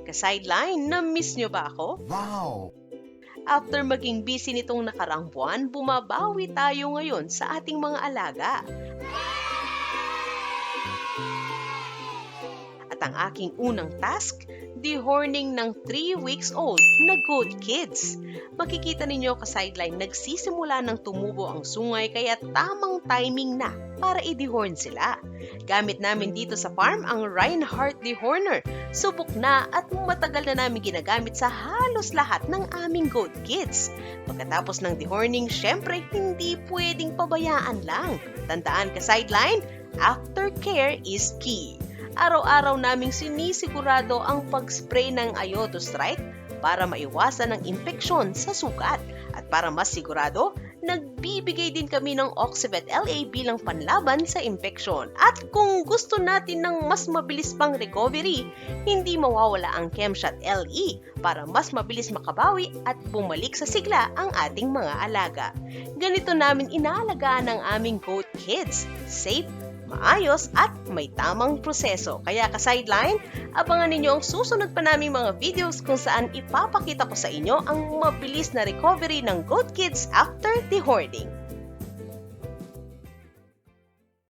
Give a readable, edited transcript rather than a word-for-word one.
Ka-sideline, na-miss nyo ba ako? Wow! After maging busy nitong nakaraang buwan, bumabawi tayo ngayon sa ating mga alaga. At ang aking unang task, dehorning ng 3 weeks old na goat kids. Makikita ninyo ka-sideline, nagsisimula ng tumubo ang sungay kaya tamang timing na para i-dehorn sila. Gamit namin dito sa farm ang Reinhardt dehorner. Subok na at matagal na namin ginagamit sa halos lahat ng aming goat kids. Pagkatapos ng dehorning, syempre hindi pwedeng pabayaan lang. Tandaan ka-sideline, aftercare is key. Araw-araw naming sinisigurado ang pag-spray ng Iodo Strike para maiwasan ang impeksyon sa sugat. At para mas sigurado, nagbibigay din kami ng Oxybet LA bilang panlaban sa impeksyon. At kung gusto natin ng mas mabilis pang recovery, hindi mawawala ang ChemShot LE para mas mabilis makabawi at bumalik sa sigla ang ating mga alaga. Ganito namin inaalagaan ang aming goat kids. Safe, maayos at may tamang proseso. Kaya ka-sideline, abangan ninyo ang susunod pa naming mga videos kung saan ipapakita ko sa inyo ang mabilis na recovery ng goat kids after dehorning.